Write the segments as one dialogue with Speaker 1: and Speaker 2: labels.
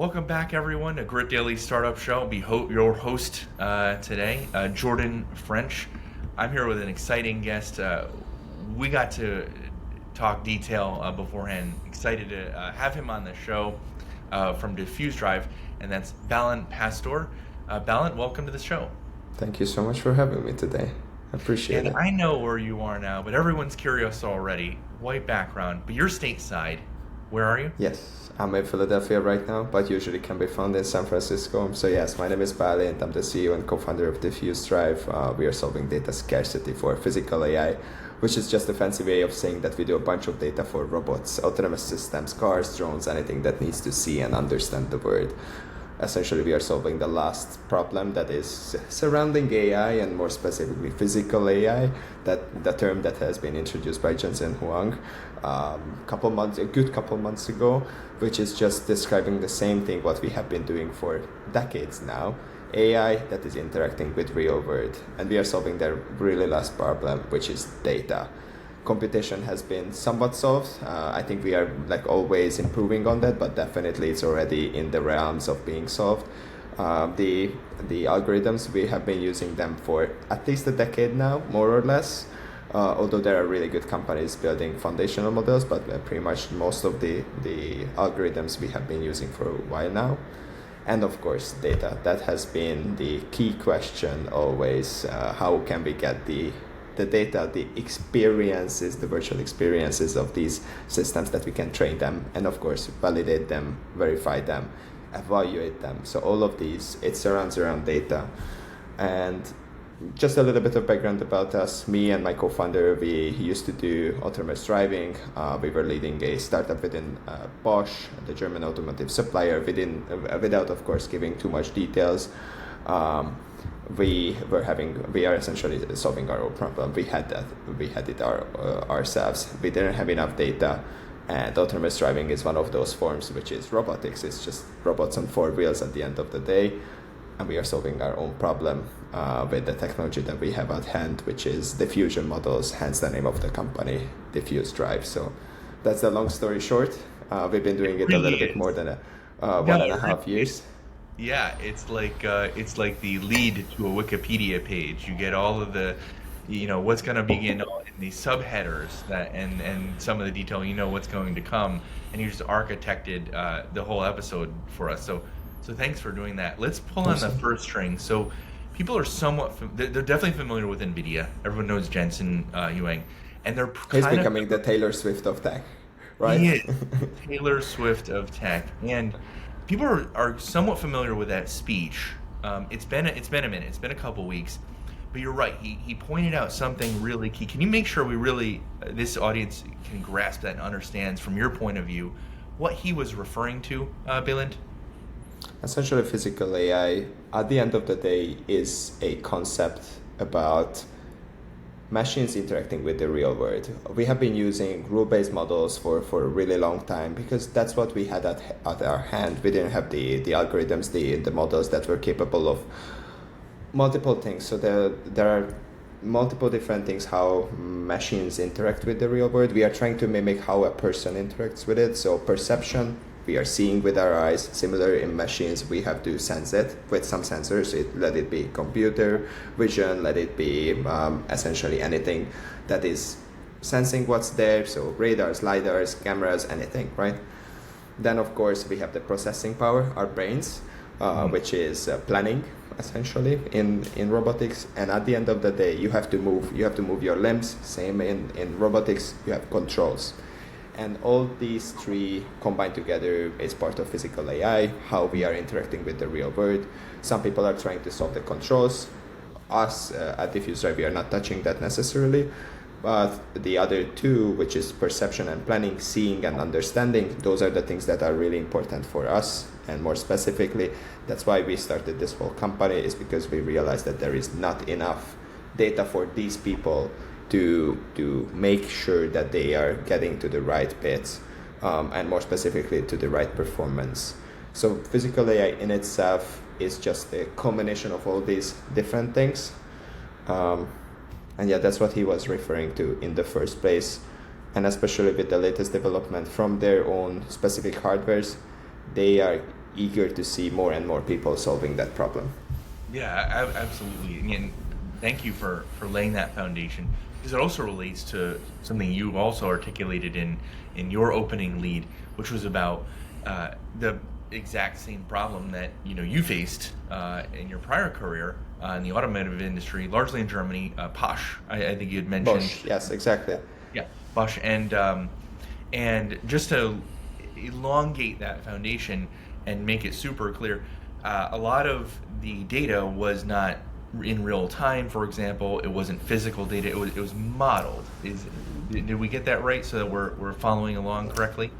Speaker 1: Welcome back, everyone, to Grit Daily Startup Show. I'll be your host today, Jordan French. I'm here with an exciting guest. We got to talk detail beforehand. Excited to have him on the show from DiffuseDrive, and that's Balint Pasztor. Balint, welcome to the show.
Speaker 2: Thank you so much for having me today. I appreciate
Speaker 1: And
Speaker 2: it.
Speaker 1: I know where you are now, but everyone's curious already. White background, but you're stateside. Where are you?
Speaker 2: Yes, I'm in Philadelphia right now, but usually can be found in San Francisco. So yes, my name is Balint. I'm the CEO and co-founder of DiffuseDrive. We are solving data scarcity for physical AI, which is just a fancy way of saying that we do a bunch of data for robots, autonomous systems, cars, drones, anything that needs to see and understand the world. Essentially, we are solving the last problem that is surrounding AI, and more specifically physical AI, that the term that has been introduced by Jensen Huang a good couple months ago, which is just describing the same thing what we have been doing for decades now. AI that is interacting with real world, and we are solving the really last problem, which is data. Computation has been somewhat solved. I think we are like always improving on that, but definitely it's already in the realms of being solved. The algorithms, we have been using them for at least a decade now, more or less. Although there are really good companies building foundational models, but pretty much most of the algorithms we have been using for a while now. And of course, data. That has been the key question always. How can we get the data, the experiences, the virtual experiences of these systems that we can train them, and of course validate them, verify them, evaluate them. So all of these, it surrounds around data. And just a little bit of background about us. Me and my co-founder, we used to do autonomous driving. We were leading a startup within Bosch, the German automotive supplier, without of course giving too much details. We are essentially solving our own problem. We had it ourselves. We didn't have enough data, and autonomous driving is one of those forms, which is robotics. It's just robots on four wheels at the end of the day, and we are solving our own problem with the technology that we have at hand, which is diffusion models, hence the name of the company, DiffuseDrive. So that's the long story short. We've been doing it a little bit more than one and a half years.
Speaker 1: Yeah, it's like the lead to a Wikipedia page. You get all of the, what's going to begin in the subheaders and some of the detail. What's going to come, and you just architected the whole episode for us. So thanks for doing that. Let's pull on the first string. So people are they're definitely familiar with NVIDIA. Everyone knows Jensen Huang, and they're
Speaker 2: He's becoming the Taylor Swift of tech, right?
Speaker 1: He is Taylor Swift of tech, and people are somewhat familiar with that speech. It's been a minute. It's been a couple weeks, but you're right. He pointed out something really key. Can you make sure this audience can grasp that and understands from your point of view what he was referring to, Balint?
Speaker 2: Essentially, physical AI, at the end of the day, is a concept about machines interacting with the real world. We have been using rule-based models for a really long time because that's what we had at our hand. We didn't have the algorithms, the models that were capable of multiple things. So there are multiple different things how machines interact with the real world. We are trying to mimic how a person interacts with it. So perception, we are seeing with our eyes. Similar in machines, we have to sense it with some sensors. Let it be computer vision, let it be essentially anything that is sensing what's there. So radars, lidars, cameras, anything, right? Then of course we have the processing power, our brains, which is planning essentially in robotics. And at the end of the day, you have to move your limbs. Same in robotics, you have controls. And all these three combined together is part of physical AI, how we are interacting with the real world. Some people are trying to solve the controls. Us at DiffuseDrive, we are not touching that necessarily. But the other two, which is perception and planning, seeing and understanding, those are the things that are really important for us. And more specifically, that's why we started this whole company, is because we realized that there is not enough data for these people to make sure that they are getting to the right bits, and more specifically to the right performance. So physical AI in itself is just a combination of all these different things. And yeah, that's what he was referring to in the first place. And especially with the latest development from their own specific hardwares, they are eager to see more and more people solving that problem.
Speaker 1: Yeah, absolutely. And thank you for laying that foundation, because it also relates to something you also articulated in your opening lead, which was about the exact same problem that you faced in your prior career in the automotive industry, largely in Germany. Posh, I think you had mentioned.
Speaker 2: Bosch, yes, exactly.
Speaker 1: Yeah, Bosch, and just to elongate that foundation and make it super clear, a lot of the data was not in real time. For example, it wasn't physical data; it was modeled. Did we get that right? So that we're following along correctly?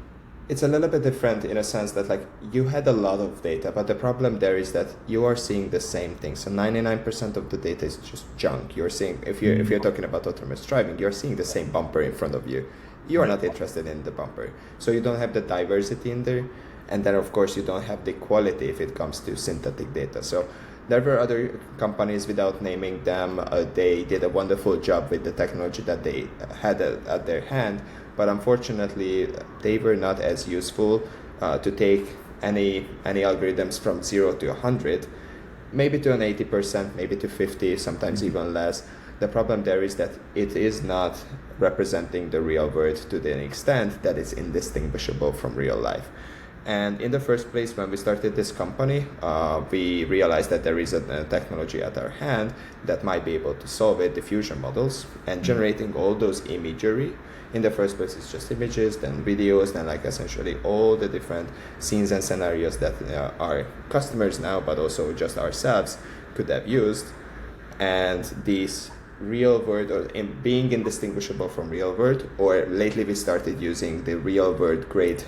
Speaker 2: It's a little bit different in a sense that like you had a lot of data, but the problem there is that you are seeing the same thing. So 99% of the data is just junk. You're seeing if you're talking about autonomous driving, you're seeing the same bumper in front of you. You are not interested in the bumper, so you don't have the diversity in there, and then of course you don't have the quality if it comes to synthetic data. So there were other companies, without naming them, they did a wonderful job with the technology that they had at their hand, but unfortunately they were not as useful to take any algorithms from 0 to 100, maybe to an 80%, maybe to 50, sometimes even less. The problem there is that it is not representing the real world to the extent that it's indistinguishable from real life. And in the first place, when we started this company, we realized that there is a technology at our hand that might be able to solve it, diffusion models, and generating all those imagery. In the first place, it's just images, then videos, then like essentially all the different scenes and scenarios that our customers now, but also just ourselves, could have used. And these real world, or being indistinguishable from real world, or lately we started using the real world grade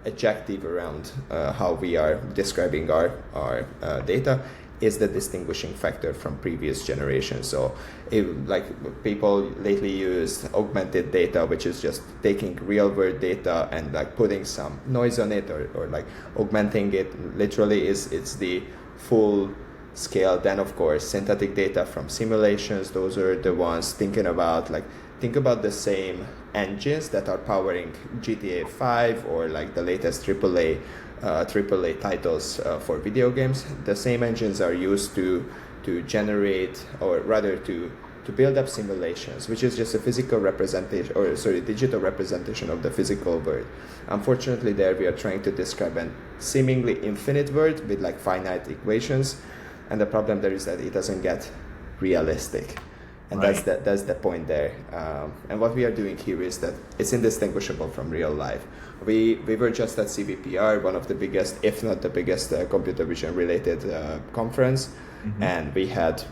Speaker 2: adjective around how we are describing our data, is the distinguishing factor from previous generations. So like people lately used augmented data, which is just taking real world data and like putting some noise on it, or like augmenting it. Literally it's the full scale. Then of course synthetic data from simulations, those are the ones think about the same engines that are powering GTA 5 or like the latest AAA titles for video games. The same engines are used to generate, or rather to build up simulations, which is just a physical representation, digital representation of the physical world. Unfortunately, there we are trying to describe a seemingly infinite world with like finite equations, and the problem there is that it doesn't get realistic. And
Speaker 1: right.
Speaker 2: that's the point there. And what we are doing here is that it's indistinguishable from real life. We were just at CVPR, one of the biggest, if not the biggest, computer vision related conference, and we had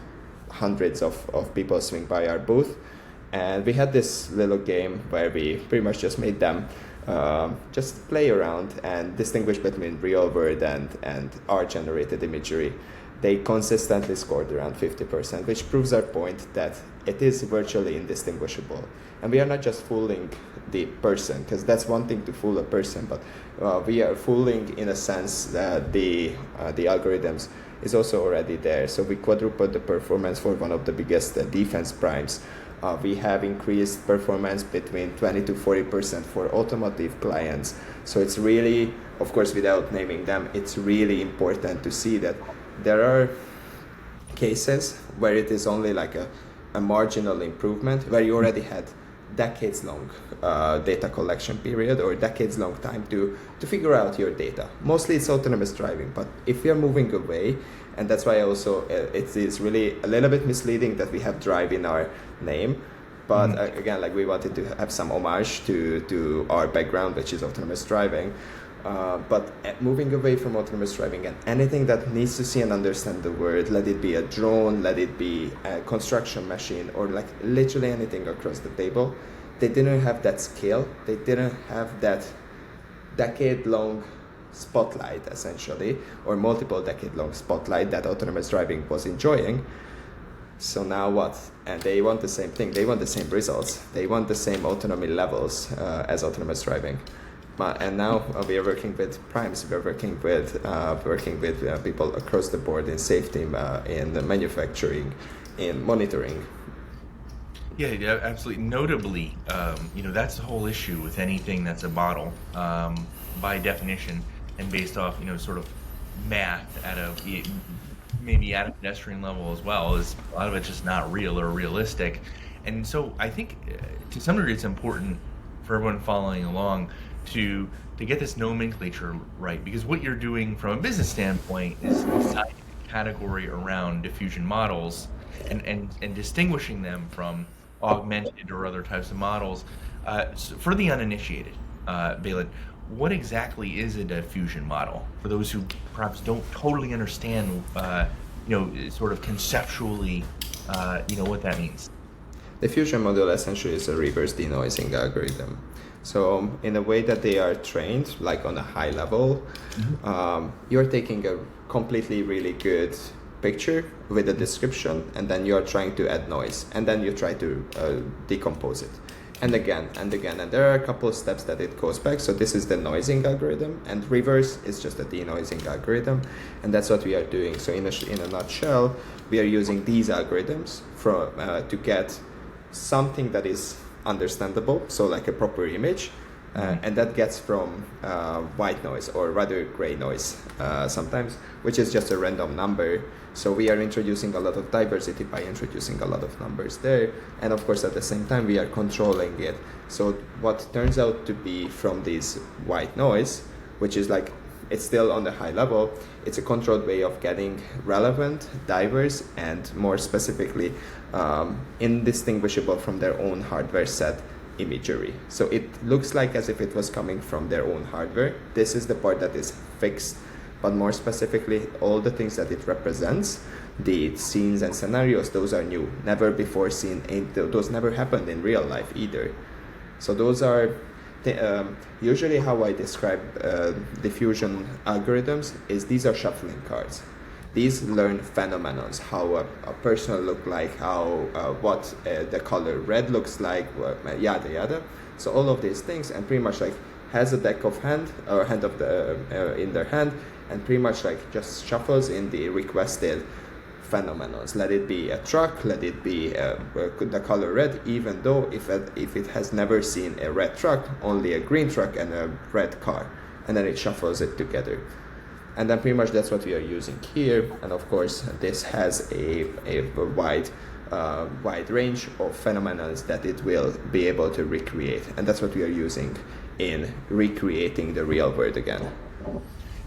Speaker 2: hundreds of people swing by our booth, and we had this little game where we pretty much just made them just play around and distinguish between real world and art generated imagery. They consistently scored around 50%, which proves our point that it is virtually indistinguishable. And we are not just fooling the person, because that's one thing to fool a person, but we are fooling in a sense that the algorithms is also already there. So we quadrupled the performance for one of the biggest defense primes. We have increased performance between 20 to 40% for automotive clients. So it's really, of course, without naming them, it's really important to see that there are cases where it is only like a marginal improvement, where you already had decades-long data collection period, or decades-long time to figure out your data. Mostly it's autonomous driving, but if we are moving away, and that's why also it is really a little bit misleading that we have drive in our name, but again, like we wanted to have some homage to our background, which is autonomous driving. But moving away from autonomous driving and anything that needs to see and understand the world, let it be a drone, let it be a construction machine, or like literally anything across the table, they didn't have that scale, they didn't have that decade-long spotlight essentially, or multiple decade-long spotlight that autonomous driving was enjoying. So now what? And they want the same thing, they want the same results, they want the same autonomy levels as autonomous driving. And now we are working with primes. We are working with people across the board in safety, in manufacturing, in monitoring.
Speaker 1: Yeah, absolutely. Notably, that's the whole issue with anything that's a model. By definition, and based off, sort of math maybe at a pedestrian level as well, is a lot of it's just not real or realistic. And so I think to some degree it's important for everyone following along to get this nomenclature right, because what you're doing from a business standpoint is deciding a category around diffusion models and distinguishing them from augmented or other types of models. For the uninitiated, Balint, what exactly is a diffusion model for those who perhaps don't totally understand, sort of conceptually, what that means?
Speaker 2: The diffusion model essentially is a reverse denoising algorithm. So in a way that they are trained, like on a high level, you're taking a completely really good picture with a description, and then you're trying to add noise, and then you try to decompose it. And again, and again. And there are a couple of steps that it goes back. So this is the noising algorithm, and reverse is just a denoising algorithm. And that's what we are doing. So in a nutshell, we are using these algorithms to get something that is understandable, so like a proper image, and that gets from white noise, or rather gray noise sometimes, which is just a random number. So we are introducing a lot of diversity by introducing a lot of numbers there, and of course at the same time we are controlling it. So what turns out to be from this white noise, which is like, it's still on the high level, it's a controlled way of getting relevant, diverse, and more specifically indistinguishable from their own hardware set imagery. So it looks like as if it was coming from their own hardware. This is the part that is fixed, but more specifically, all the things that it represents, the scenes and scenarios, those are new, never before seen, those never happened in real life either. So those are usually how I describe diffusion algorithms is these are shuffling cards. These learn phenomenons, how a person will look like, how what the color red looks like, yada yada. So all of these things, and pretty much like has a deck of hand or hand of the in their hand, and pretty much like just shuffles in the requested phenomenons. Let it be a truck, let it be the color red, even though if it has never seen a red truck, only a green truck and a red car, and then it shuffles it together. And then pretty much that's what we are using here. And of course, this has a wide range of phenomena that it will be able to recreate. And that's what we are using in recreating the real world again.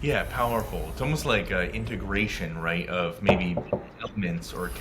Speaker 1: Yeah, powerful. It's almost like integration, right, of maybe elements or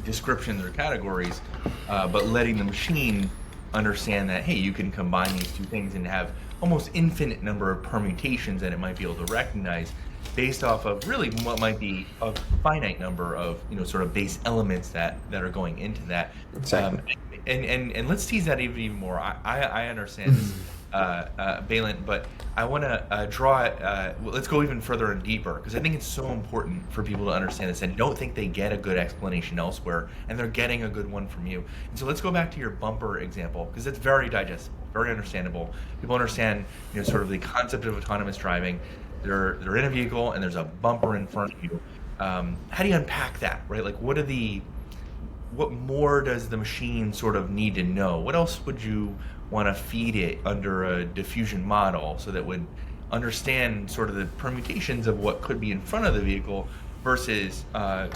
Speaker 1: descriptions or categories, but letting the machine understand that, hey, you can combine these two things and have almost infinite number of permutations that it might be able to recognize based off of really what might be a finite number of sort of base elements that are going into that.
Speaker 2: Exactly.
Speaker 1: And let's tease that even more. I understand this, Balint, but I want to draw it. Let's go even further and deeper, because I think it's so important for people to understand this and don't think they get a good explanation elsewhere, and they're getting a good one from you. And so let's go back to your bumper example, because it's very digestible, very understandable. People understand, sort of the concept of autonomous driving. They're in a vehicle and there's a bumper in front of you. How do you unpack that, right? Like, what more does the machine sort of need to know? What else would you want to feed it under a diffusion model so that would understand sort of the permutations of what could be in front of the vehicle versus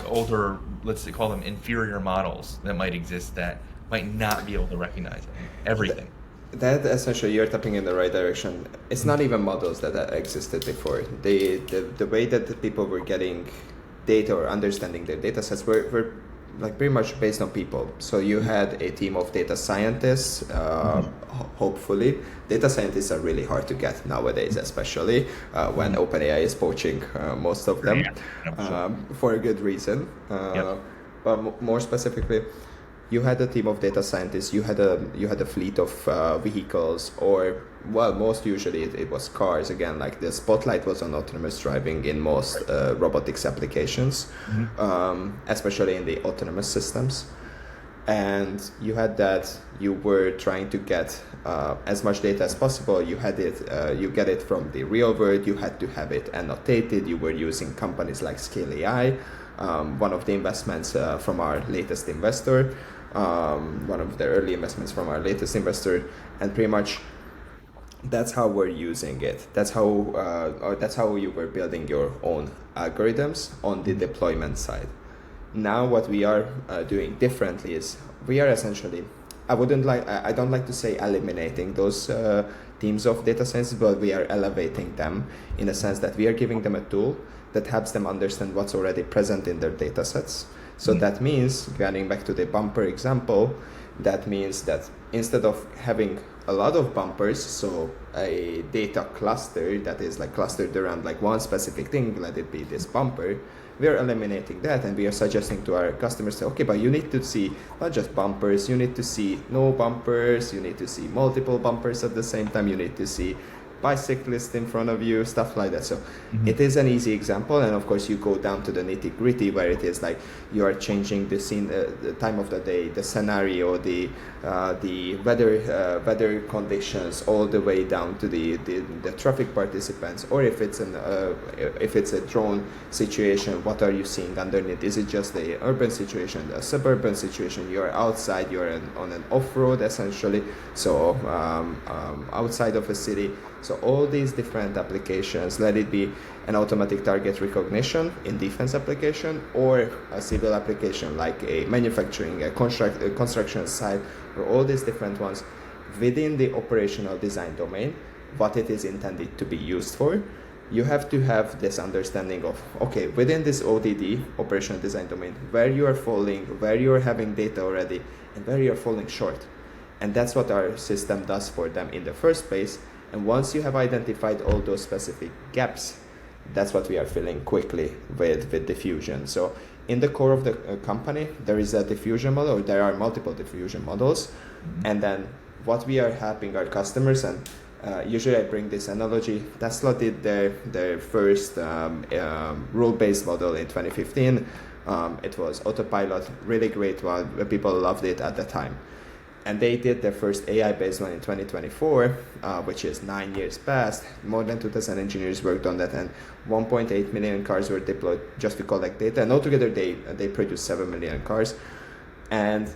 Speaker 1: older, let's call them inferior models that might exist that might not be able to recognize everything?
Speaker 2: That essentially, you're tapping in the right direction. It's not even models that existed before. The way that the people were getting data or understanding their data sets were like pretty much based on people. So you had a team of data scientists, hopefully. Data scientists are really hard to get nowadays, especially when OpenAI is poaching most of them, for a good reason. But more specifically, you had a team of data scientists, you had a fleet of vehicles, or, well, most usually it was cars. Again, like the spotlight was on autonomous driving in most robotics applications, especially in the autonomous systems. And you had that, you were trying to get as much data as possible. You had it, you get it from the real world, you had to have it annotated. You were using companies like Scale AI, one of the investments from our latest investor, one of the early investments from our latest investor, and pretty much That's how we're using it. That's how you were building your own algorithms on the deployment side. Now what we are doing differently is we are essentially, I don't like to say eliminating those teams of data science, but we are elevating them in a sense that we are giving them a tool that helps them understand what's already present in their data sets. So that means, getting back to the bumper example, that means that instead of having a lot of bumpers, so a data cluster that is like clustered around like one specific thing, let it be this bumper, we are eliminating that, and we are suggesting to our customers, okay, but you need to see not just bumpers, you need to see no bumpers, you need to see multiple bumpers at the same time, you need to see bicyclist in front of you, stuff like that. So it is an easy example, and of course you go down to the nitty gritty where it is like you are changing the scene, the time of the day, the scenario, the weather conditions, all the way down to the traffic participants, or if it's a drone situation, what are you seeing underneath? Is it just the urban situation, the suburban situation? You are outside, you are on an off-road essentially, so outside of a city. So all these different applications, let it be an automatic target recognition in defense application, or a civil application like a manufacturing, a construction site, or all these different ones within the operational design domain, what it is intended to be used for. You have to have this understanding of, okay, within this ODD, operational design domain, where you are falling, where you are having data already, and where you are falling short. And that's what our system does for them in the first place. And once you have identified all those specific gaps, that's what we are filling quickly with diffusion. So in the core of the company, there is a diffusion model, or there are multiple diffusion models. And then what we are helping our customers, and usually I bring this analogy, Tesla did their first rule-based model in 2015. It was autopilot, really great one, people loved it at the time. And they did their first AI-based one in 2024, which is 9 years past. More than 2,000 engineers worked on that, and 1.8 million cars were deployed just to collect data. And altogether, they produced 7 million cars. And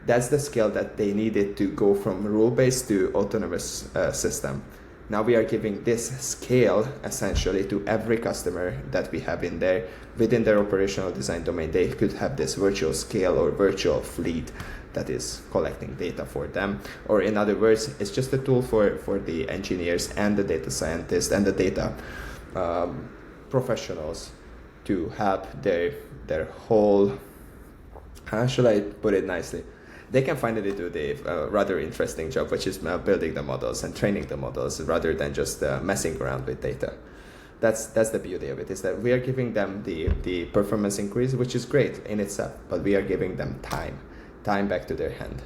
Speaker 2: that's the scale that they needed to go from rule-based to autonomous system. Now we are giving this scale essentially to every customer that we have in there. Within their operational design domain, they could have this virtual scale or virtual fleet that is collecting data for them. Or in other words, it's just a tool for the engineers and the data scientists and the data professionals to help their whole, how should I put it nicely? They can finally do the rather interesting job, which is building the models and training the models rather than just messing around with data. That's the beauty of it, is that we are giving them the performance increase, which is great in itself, but we are giving them time back to their hand.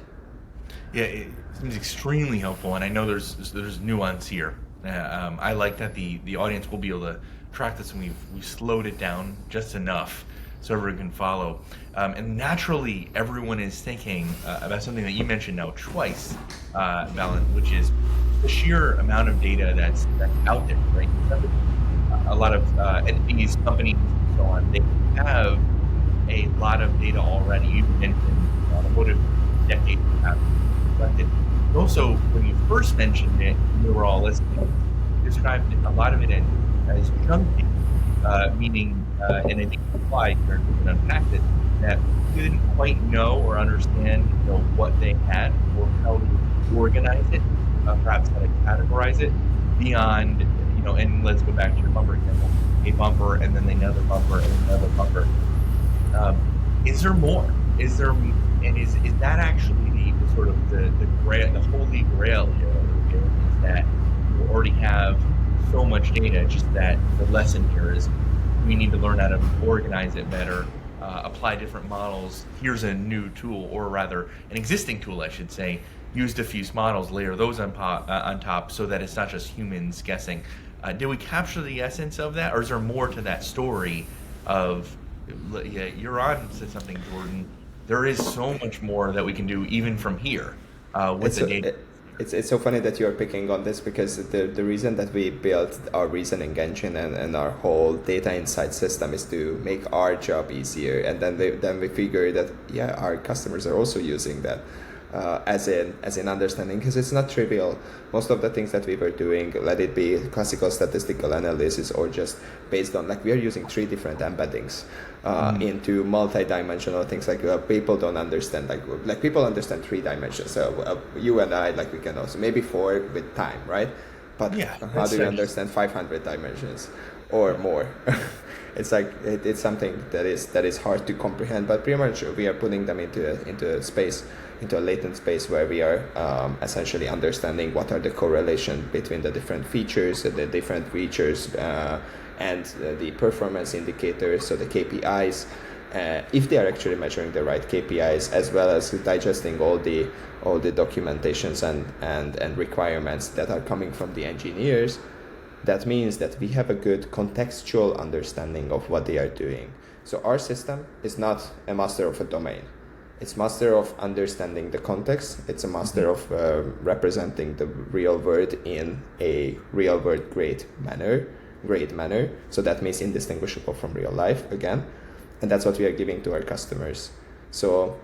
Speaker 1: Yeah, it seems extremely helpful, and I know there's nuance here. I like that the audience will be able to track this, and we've slowed it down just enough so everyone can follow. And naturally, everyone is thinking about something that you mentioned now twice, Balint, which is the sheer amount of data that's out there, right? A lot of entities, companies, and so on, they have a lot of data already. You mentioned what a decade have collected. Also, when you first mentioned it, we were all listening, you described a lot of it as chunky, meaning, and I think implied, or unpack it, that you didn't quite know or understand, what they had or how to organize it, perhaps how to categorize it beyond, and let's go back to your bumper example, a bumper and then another bumper and another bumper. Is there more? Is that actually the sort of the grail, the holy grail here, is that you already have so much data, just that the lesson here is we need to learn how to organize it better, apply different models. Here's a new tool, or rather an existing tool, I should say. Use diffuse models, layer those on top so that it's not just humans guessing. Did we capture the essence of that, or is there more to that story of, yeah, you're on to something, Jordan. There is so much more that we can do even from here with the data.
Speaker 2: It's so funny that you're picking on this, because the reason that we built our reasoning engine and our whole data insight system is to make our job easier, and then we figure that our customers are also using that. as in understanding, because it's not trivial. Most of the things that we were doing, let it be classical statistical analysis or just based on, like, we are using 3 different embeddings into multi-dimensional things. Like people don't understand, like people understand 3 dimensions. So you and I, like, we can also maybe 4 with time, right? But how do you understand 500 dimensions or more? It's like it's something that is hard to comprehend. But pretty much we are putting them into a space, into a latent space where we are essentially understanding what are the correlation between the different features, the different features, and the performance indicators, so the KPIs. If they are actually measuring the right KPIs, as well as digesting all the documentations and requirements that are coming from the engineers, that means that we have a good contextual understanding of what they are doing. So our system is not a master of a domain. It's master of understanding the context. It's a master of representing the real world in a real world great manner. So that means indistinguishable from real life again. And that's what we are giving to our customers. So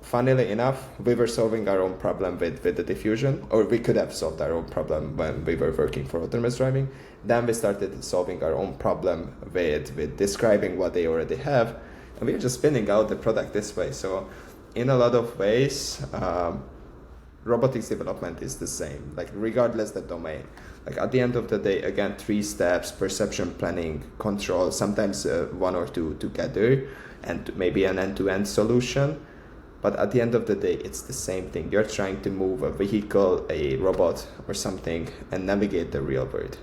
Speaker 2: funnily enough, we were solving our own problem with the diffusion, or we could have solved our own problem when we were working for autonomous driving. Then we started solving our own problem with describing what they already have. And we are just spinning out the product this way. So in a lot of ways, robotics development is the same, like regardless the domain. Like at the end of the day, again, 3 steps: perception, planning, control, sometimes 1 or 2 together, and maybe an end-to-end solution. But at the end of the day, it's the same thing. You're trying to move a vehicle, a robot or something, and navigate the real world.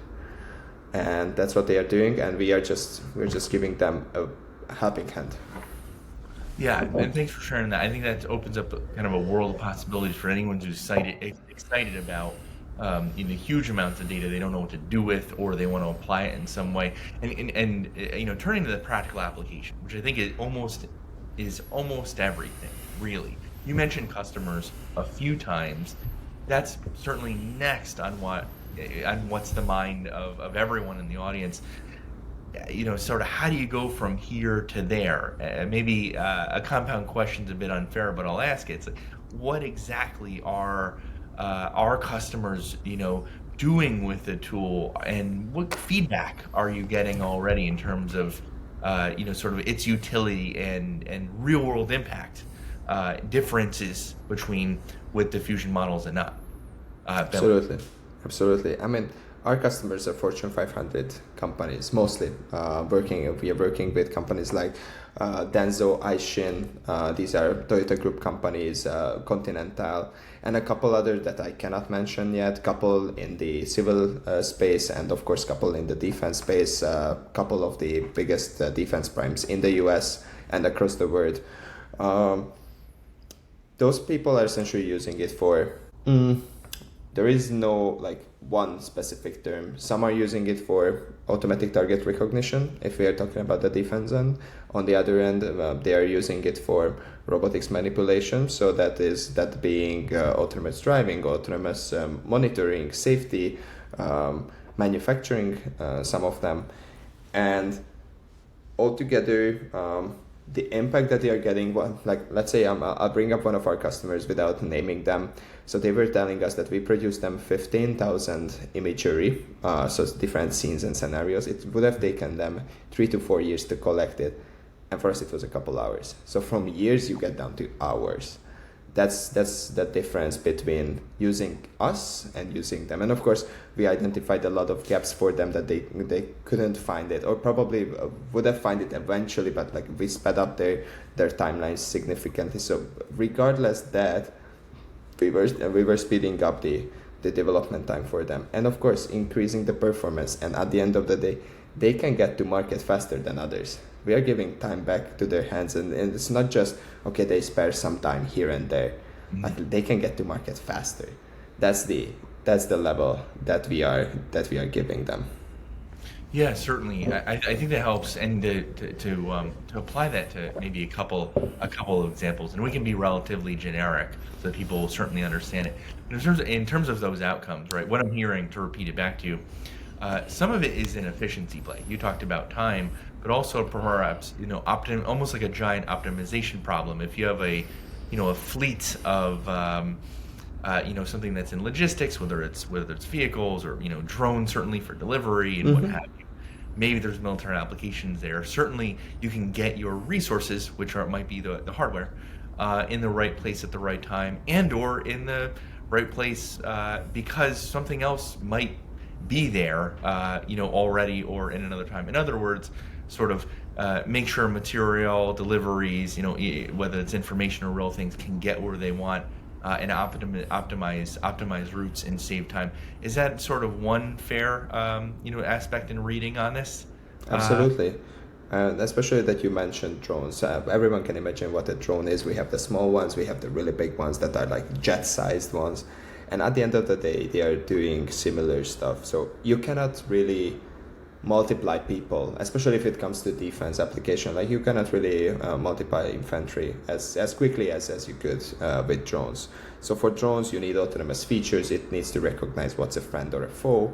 Speaker 2: And that's what they are doing, and we're just giving them a helping hand.
Speaker 1: Yeah, and thanks for sharing that. I think that opens up kind of a world of possibilities for anyone who's excited about huge amounts of data they don't know what to do with, or they want to apply it in some way, and turning to the practical application, which I think is almost everything, really. You mentioned customers a few times. That's certainly next on what's the mind of everyone in the audience. Sort of how do you go from here to there? Maybe a compound question's a bit unfair, but I'll ask it. It's like, what exactly are our customers, doing with the tool, and what feedback are you getting already in terms of, sort of its utility and real world impact, differences between with diffusion models and not?
Speaker 2: Absolutely. I mean, our customers are Fortune 500 companies, mostly. We are working with companies like Denso, Aishin. These are Toyota Group companies, Continental, and a couple other that I cannot mention yet. Couple in the civil space, and of course, couple in the defense space. Couple of the biggest defense primes in the U.S. and across the world. Those people are essentially using it for. There is no one specific term. Some are using it for automatic target recognition, if we are talking about the defense end. On the other end, they are using it for robotics manipulation. So that being autonomous driving, autonomous monitoring, safety, manufacturing, some of them. And altogether, the impact that they are getting, let's say I'll bring up one of our customers without naming them. So they were telling us that we produced them 15,000 imagery, so different scenes and scenarios. It would have taken them 3 to 4 years to collect it, and for us it was a couple hours. So from years you get down to hours. That's the difference between using us and using them. And of course, we identified a lot of gaps for them that they couldn't find it, or probably would have found it eventually, but we sped up their timelines significantly. So regardless that, we were speeding up the development time for them, and of course increasing the performance. And at the end of the day, they can get to market faster than others. We are giving time back to their hands, and it's not just they spare some time here and there. Mm-hmm. They can get to market faster. That's the level that we are giving them.
Speaker 1: Yeah, certainly. I think that helps, and to apply that to maybe a couple of examples, and we can be relatively generic so that people will certainly understand it. In terms of those outcomes, right? What I'm hearing, to repeat it back to you, some of it is an efficiency play. You talked about time, but also perhaps almost like a giant optimization problem. If you have a a fleet of something that's in logistics, whether it's vehicles or drones, certainly for delivery and what
Speaker 2: Mm-hmm.
Speaker 1: have you. Maybe there's military applications there. Certainly, you can get your resources, which might be the hardware, in the right place at the right time, and or in the right place because something else might be there, already or in another time. In other words, sort of make sure material deliveries, whether it's information or real things, can get where they want and optimize routes and save time. Is that sort of one fair, aspect in reading on this? Uh,
Speaker 2: Absolutely. And especially that you mentioned drones. Everyone can imagine what a drone is. We have the small ones, we have the really big ones that are like jet-sized ones. And at the end of the day, they are doing similar stuff. So you cannot really multiply people, especially if it comes to defense application. Like you cannot really multiply infantry as quickly as you could with drones. So for drones, you need autonomous features. It needs to recognize what's a friend or a foe.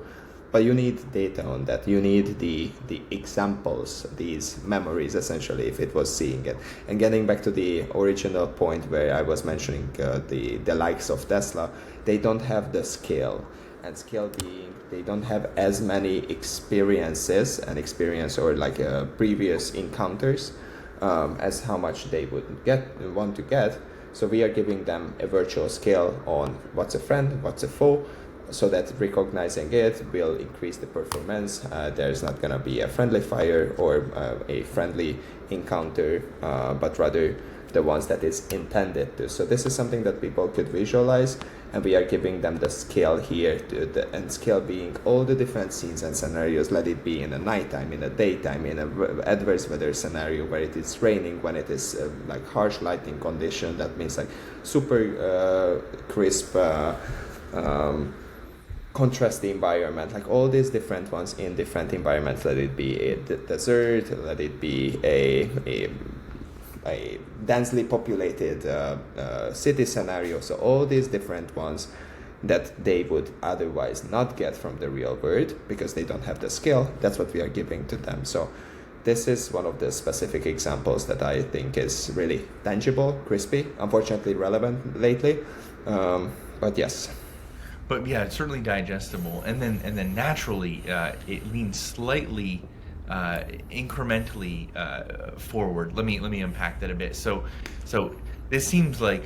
Speaker 2: But you need data on that. You need the examples, these memories, essentially, if it was seeing it. And getting back to the original point where I was mentioning the likes of Tesla, they don't have the scale. And scale being, they don't have as many experiences and experience or like previous encounters as how much they would want to get. So we are giving them a virtual scale on what's a friend, what's a foe, so that recognizing it will increase the performance. There's not going to be a friendly fire or a friendly encounter, but rather the ones that is intended to. So this is something that people could visualize, and we are giving them the scale here, and scale being all the different scenes and scenarios. Let it be in the nighttime, in the daytime, in an adverse weather scenario where it is raining, when it is like harsh lighting condition. That means like super crisp. Contrast the environment, like all these different ones in different environments. Let it be a desert, let it be a densely populated city scenario. So all these different ones that they would otherwise not get from the real world because they don't have the scale. That's what we are giving to them. So this is one of the specific examples that I think is really tangible, crispy, unfortunately relevant lately, but yes.
Speaker 1: but yeah, it's certainly digestible, and then naturally it leans slightly incrementally forward. Let me unpack that a bit. So this seems like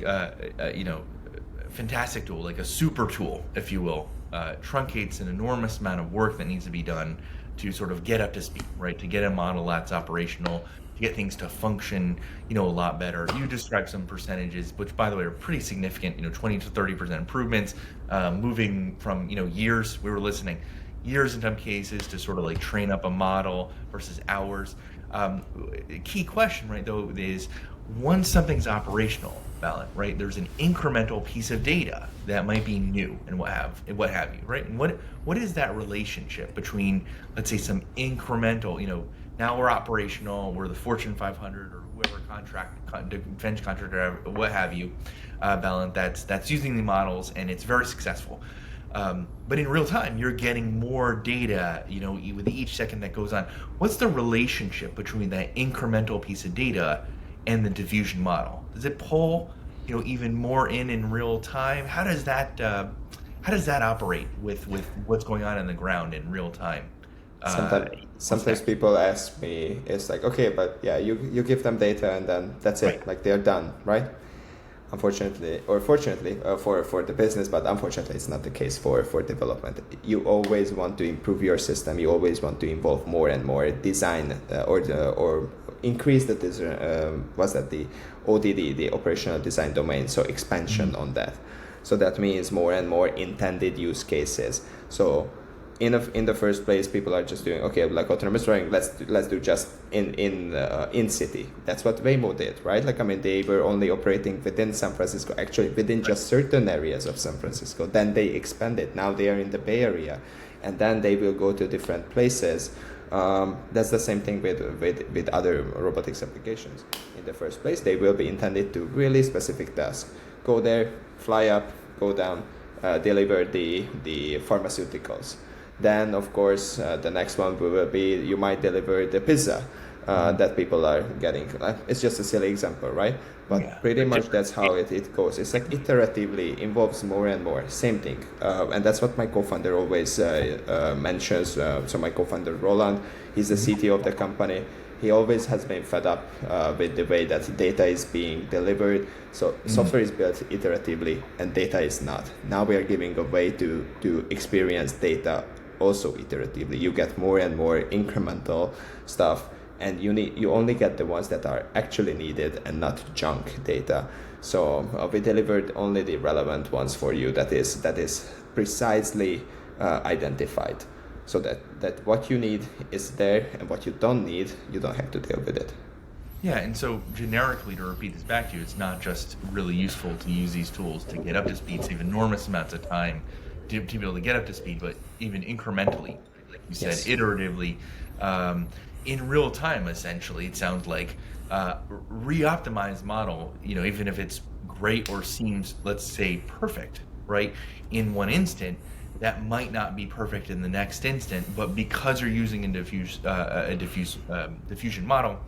Speaker 1: fantastic tool, like a super tool, if you will. Truncates an enormous amount of work that needs to be done to sort of get up to speed, right? To get a model that's operational, to get things to function, a lot better. You described some percentages, which by the way are pretty significant, 20 to 30% improvements, moving from, years, we were listening, years in some cases to sort of like train up a model versus hours. Key question, right, though, is once something's operational, Balint, right, there's an incremental piece of data that might be new and what have you, right? And what is that relationship between, let's say, some incremental, now we're operational, we're the Fortune 500 or whoever defense contractor, what have you, Balint, that's using the models and it's very successful. But in real time, you're getting more data, with each second that goes on. What's the relationship between that incremental piece of data and the diffusion model? Does it pull, even more in real time? How does that operate with what's going on the ground in real time?
Speaker 2: Sometimes,
Speaker 1: What's
Speaker 2: sometimes
Speaker 1: that?
Speaker 2: people ask me, it's like, okay, but yeah, you give them data and then that's
Speaker 1: Right.
Speaker 2: it, like they're done, right? Unfortunately, or fortunately, for the business, but unfortunately, it's not the case for development. You always want to improve your system. You always want to involve more and more design or increase the what's that, the ODD, the operational design domain. So expansion
Speaker 1: Mhm.
Speaker 2: on that. So that means more and more intended use cases. So in the first place, people are just doing, okay, like autonomous driving, let's do just in city. That's what Waymo did, right? Like, I mean, they were only operating within San Francisco, actually within
Speaker 1: Right.
Speaker 2: just certain areas of San Francisco. Then they expanded. Now they are in the Bay Area, and then they will go to different places. That's the same thing with other robotics applications. In the first place, they will be intended to really specific tasks. Go there, fly up, go down, deliver the pharmaceuticals. Then, of course, the next one will be you might deliver the pizza that people are getting. It's just a silly example, right? But
Speaker 1: Yeah,
Speaker 2: pretty
Speaker 1: but
Speaker 2: much
Speaker 1: different.
Speaker 2: that's how it goes. It's like iteratively involves more and more. Same thing. And that's what my co-founder always mentions. So my co-founder, Roland, he's the CTO of the company. He always has been fed up with the way that data is being delivered. So software is built iteratively and data is not. Now we are giving a way to experience data also iteratively. You get more and more incremental stuff, and you only get the ones that are actually needed and not junk data. So we delivered only the relevant ones for you that is precisely identified, so that what you need is there, and what you don't need, you don't have to deal with it.
Speaker 1: Yeah, and so generically, to repeat this back to you, it's not just really useful to use these tools to get up to speed, save enormous amounts of time to be able to get up to speed, but even incrementally, like you said,
Speaker 2: Yes.
Speaker 1: iteratively, in real time, essentially, it sounds like re-optimized model, even if it's great or seems, let's say, perfect, right, in one instant, that might not be perfect in the next instant, but because you're using diffusion model,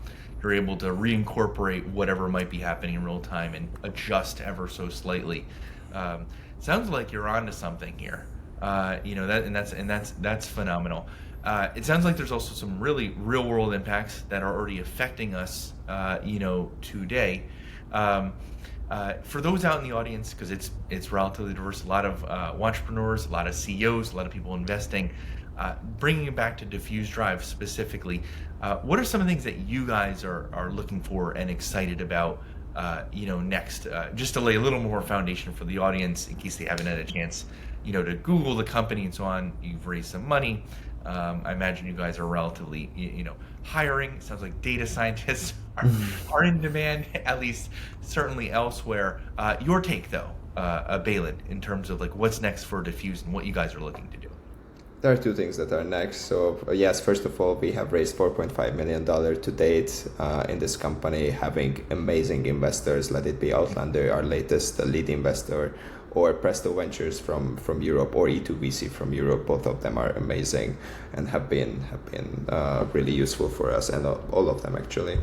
Speaker 1: you're able to reincorporate whatever might be happening in real time and adjust ever so slightly. Um, Sounds like you're onto something here. That's phenomenal. It sounds like there's also some really real world impacts that are already affecting us, today. Um, for those out in the audience, because it's relatively diverse, a lot of entrepreneurs, a lot of CEOs, a lot of people investing. Bringing it back to DiffuseDrive specifically, what are some of the things that you guys are looking for and excited about, next? Just to lay a little more foundation for the audience in case they haven't had a chance, to Google the company and so on. You've raised some money. I imagine you guys are relatively, hiring. It sounds like data scientists are in demand, at least certainly elsewhere. Your take, though, Balint, in terms of like what's next for Diffuse and what you guys are looking to do.
Speaker 2: There are two things that are next. So yes, first of all, we have raised $4.5 million to date in this company, having amazing investors. Let it be Outlander, our latest lead investor, or Presto Ventures from Europe, or E2VC from Europe. Both of them are amazing and have been really useful for us, and all of them actually.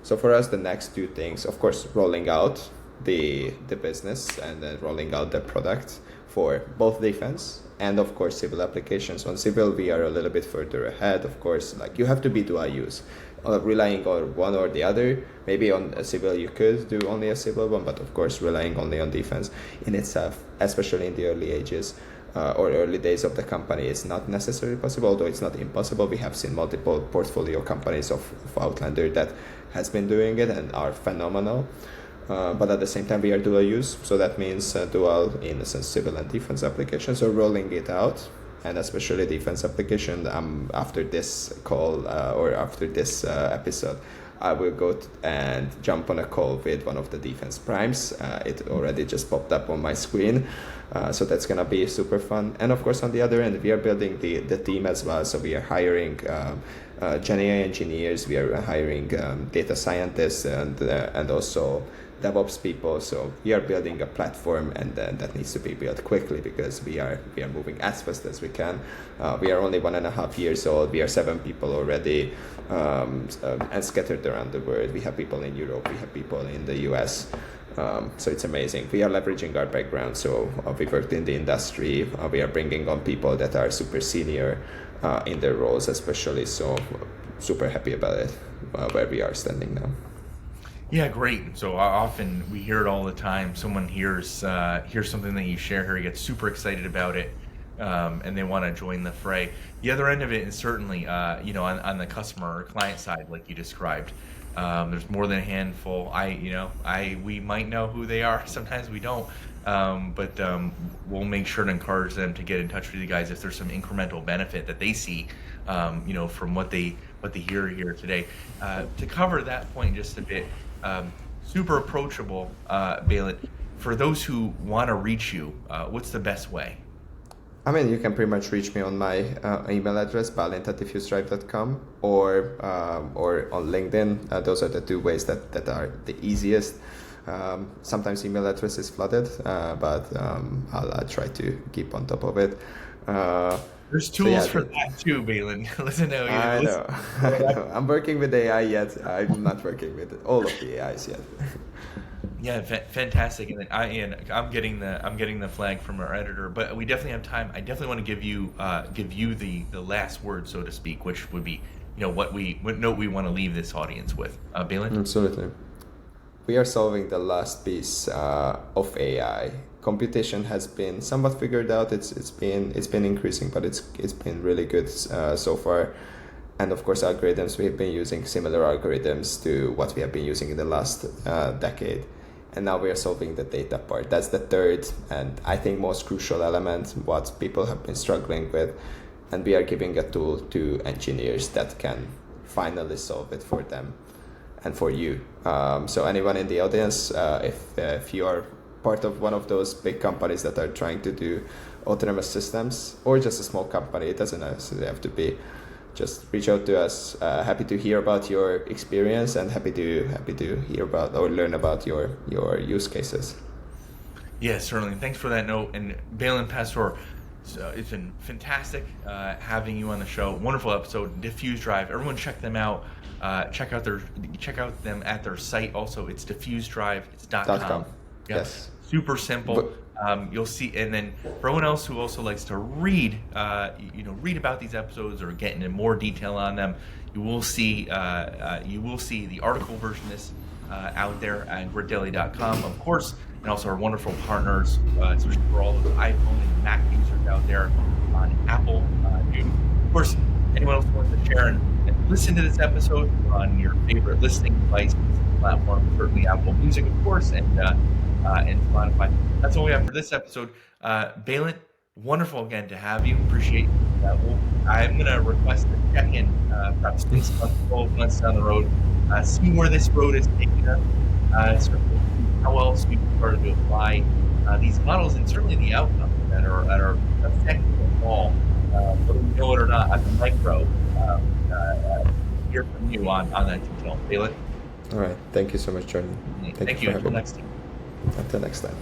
Speaker 2: So for us, the next two things, of course, rolling out the business and then rolling out the product for both defense and of course civil applications. On civil, we are a little bit further ahead. Of course, like you have to be dual use, relying on one or the other. Maybe on a civil you could do only a civil one, but of course relying only on defense in itself, especially in the early ages or early days of the company, is not necessarily possible, although it's not impossible. We have seen multiple portfolio companies of Outlander that has been doing it and are phenomenal. But at the same time, we are dual use, so that means dual in a sense civil and defense applications. So rolling it out, and especially defense application. After this call or after this episode, I will go and jump on a call with one of the defense primes. It already just popped up on my screen, so that's gonna be super fun. And of course, on the other end, we are building the team as well. So we are hiring Gen AI engineers, we are hiring data scientists, and also DevOps people. So we are building a platform, and that needs to be built quickly because we are moving as fast as we can. We are only 1.5 years old. We are 7 people already, and scattered around the world. We have people in Europe. We have people in the US. So it's amazing. We are leveraging our background. So we worked in the industry. We are bringing on people that are super senior in their roles, especially. So super happy about it, where we are standing now.
Speaker 1: Yeah, great. So often we hear it all the time. Someone hears something that you share here, gets super excited about it, and they want to join the fray. The other end of it is certainly, on the customer or client side, like you described. There's more than a handful. We might know who they are. Sometimes we don't. But we'll make sure to encourage them to get in touch with you guys if there's some incremental benefit that they see, from what they hear here today. To cover that point just a bit, super approachable, Balint. For those who want to reach you, what's the best way?
Speaker 2: I mean, you can pretty much reach me on my email address, balint@diffusedrive.com, or on LinkedIn. Those are the two ways that are the easiest. Sometimes email address is flooded, but I'll try to keep on top of it.
Speaker 1: There's
Speaker 2: So yeah,
Speaker 1: tools for that too, Balin. Listen to
Speaker 2: I
Speaker 1: listen.
Speaker 2: know. I know. I'm working with AI yet. I'm not working with all of the AIs yet.
Speaker 1: Yeah, fantastic. And then I'm getting the flag from our editor, but we definitely have time. I definitely want to give you the last word, so to speak, which would be what note we want to leave this audience with. Balin?
Speaker 2: Absolutely. We are solving the last piece of AI. Computation has been somewhat figured out. It's been increasing, but it's been really good so far. And of course, algorithms. We have been using similar algorithms to what we have been using in the last decade, and now we are solving the data part. That's the third and I think most crucial element. What people have been struggling with, and we are giving a tool to engineers that can finally solve it for them and for you. So anyone in the audience, if you are part of one of those big companies that are trying to do autonomous systems, or just a small company, it doesn't necessarily have to be. Just reach out to us. Happy to hear about your experience, and happy to hear about or learn about your use cases.
Speaker 1: Yeah, certainly. Thanks for that note. And Balint Pasztor, it's been fantastic having you on the show. Wonderful episode. DiffuseDrive. Everyone, check them out. Check out them at their site. Also, it's diffusedrive. It's .com. Yep.
Speaker 2: Yes.
Speaker 1: Super simple. You'll see, and then for everyone else who also likes to read, read about these episodes or get into more detail on them, you will see the article version of this out there at griddaily.com, of course, and also our wonderful partners, especially for all those iPhone and Mac users out there on Apple. Of course, anyone else who wants to share and listen to this episode on your favorite listening device platform, certainly Apple Music, of course, and Spotify. That's all we have for this episode. Balint, wonderful again to have you. Appreciate that. I'm going to request a check-in, perhaps 6 months, 12 months down the road, see where this road is taking us, certainly how else we can start to apply these models, and certainly the outcomes that are affecting them all, whether we know it or not, at the micro. Hear from you on that detail. Balint?
Speaker 2: All right. Thank you so much, Jordan.
Speaker 1: Thank you.
Speaker 2: For having
Speaker 1: Until
Speaker 2: me.
Speaker 1: next time.
Speaker 2: Until next time.